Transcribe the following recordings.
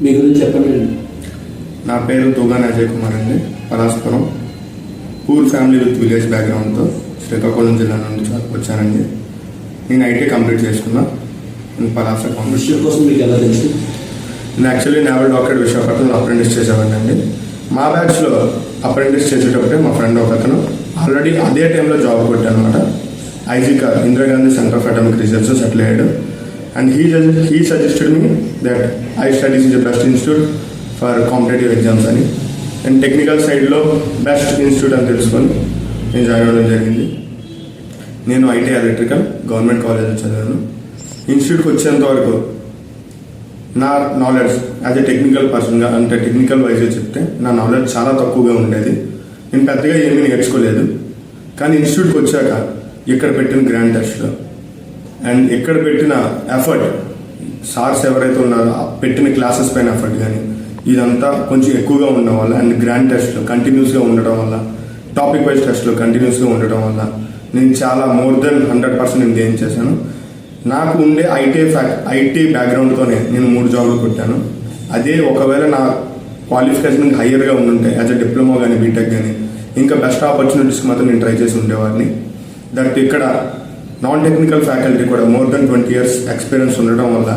మీ గురించి చెప్పండి. నా పేరు తూగాన్ అజయ్ కుమార్ అండి. Palaspuram poor family with village బ్యాక్గ్రౌండ్తో శ్రీకాకుళం జిల్లా నుండి వచ్చానండి. నేను ఐటీ కంప్లీట్ చేసుకున్నా. నేను పలాస విషయం కోసం మీకు ఎలా తెలుసు? నేను యాక్చువల్లీ నేవల్ డాక్టర్ విశాఖపట్నంలో అప్రెంటిస్ చేసేవాడినండి. మా బ్యాచ్లో అప్రెంటిస్ చేసేటప్పుడే మా ఫ్రెండ్ ఒక అతను ఆల్రెడీ అదే టైంలో జాబ్ కొట్టానమాట. ఐజికా Indira Gandhi centre of atomic research settle అయ్యాడు. And he suggested me that I studies is the best institute for competitive exams అని. అండ్ టెక్నికల్ సైడ్లో బెస్ట్ ఇన్స్టిట్యూట్ అని తెలుసుకొని నేను జాయిన్ అవ్వడం జరిగింది. నేను ఐటీ ఎలక్ట్రికల్ గవర్నమెంట్ కాలేజ్లో చదివాను. ఇన్స్టిట్యూట్కి వచ్చేంత వరకు నా నాలెడ్జ్ యాజ్ ఎ టెక్నికల్ పర్సన్గా, అంటే టెక్నికల్ వైజ్గా చెప్తే నా నాలెడ్జ్ చాలా తక్కువగా ఉండేది. నేను పెద్దగా ఏమీ నేర్చుకోలేదు. కానీ ఇన్స్టిట్యూట్కి వచ్చాక ఇక్కడ పెట్టిన గ్రాండ్ టెస్ట్లో అండ్ ఇక్కడ పెట్టిన ఎఫర్ట్, సార్స్ ఎవరైతే ఉన్నారో పెట్టిన క్లాసెస్ పైన ఎఫర్ట్ కానీ ఇదంతా కొంచెం ఎక్కువగా ఉండడం వల్ల, అండ్ గ్రాండ్ టెస్ట్లో కంటిన్యూస్గా ఉండటం వల్ల, టాపిక్ వైజ్ టెస్ట్లో కంటిన్యూస్గా ఉండటం వల్ల నేను చాలా మోర్ దెన్ 100% నేను గెయిన్ చేశాను. నాకు ఉండే ఐటీ బ్యాక్గ్రౌండ్తోనే నేను 3 జాబ్లు కొట్టాను. అదే ఒకవేళ నా క్వాలిఫికేషన్ హయ్యర్గా ఉండుంటే యాజ్ అ డిప్లొమా కానీ బీటెక్ కానీ ఇంకా బెస్ట్ ఆపర్చునిటీస్కి మాత్రం నేను ట్రై చేసి ఉండేవాడిని. దట్ ఇక్కడ నాన్ టెక్నికల్ ఫ్యాకల్టీ కూడా మోర్ దెన్ 20 years ఎక్స్పీరియన్స్ ఉండడం వల్ల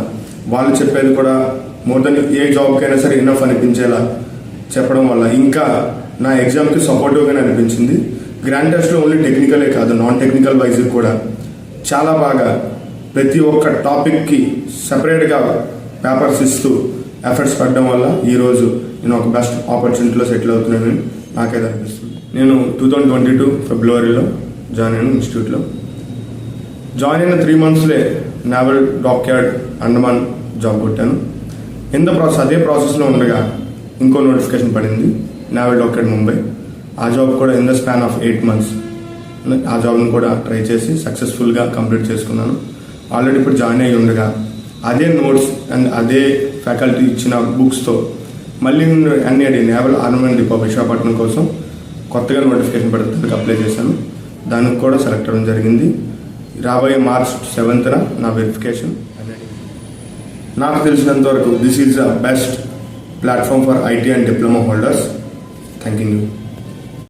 వాళ్ళు చెప్పేది కూడా మోర్ దెన్ ఏ జాబ్కైనా సరే ఇనఫ్ అనిపించేలా చెప్పడం వల్ల ఇంకా నా ఎగ్జామ్కి సపోర్టివ్గానే అనిపించింది. గ్రాండ్ టెస్ట్లో ఓన్లీ టెక్నికలే కాదు, నాన్ టెక్నికల్ వైజ్ కూడా చాలా బాగా ప్రతి ఒక్క టాపిక్కి సపరేట్గా పేపర్స్ ఇస్తూ ఎఫర్ట్స్ పడడం వల్ల ఈరోజు నేను ఒక బెస్ట్ ఆపర్చునిటీలో సెటిల్ అవుతున్నానని నాకైతే అనిపిస్తుంది. నేను 2022 ఫిబ్రవరిలో జాయిన్ అయ్యాను ఇన్స్టిట్యూట్లో. జాయిన్ అయిన 3 monthsలే నేవల్ డాక్యార్డ్ అండమాన్ జాబ్ కొట్టాను. అదే ప్రాసెస్లో ఉండగా ఇంకో నోటిఫికేషన్ పడింది, నేవల్ డాక్యార్డ్ ముంబై. ఆ జాబ్ కూడా in the span of 8 months ఆ జాబ్ని కూడా ట్రై చేసి సక్సెస్ఫుల్గా కంప్లీట్ చేసుకున్నాను. ఆల్రెడీ ఇప్పుడు జాయిన్ అయ్యి ఉండగా అదే నోట్స్ అండ్ అదే ఫ్యాకల్టీ ఇచ్చిన బుక్స్తో మళ్ళీ NAD naval armament depot Visakhapatnam కోసం కొత్తగా నోటిఫికేషన్ పడితే దానికి అప్లై చేశాను. దానికి కూడా సెలెక్ట్ అవ్వడం జరిగింది. రాబోయే March 7th నా వెరిఫికేషన్. నాకు తెలిసినంత వరకు this is the best platform for IT and diploma holders. Thank you.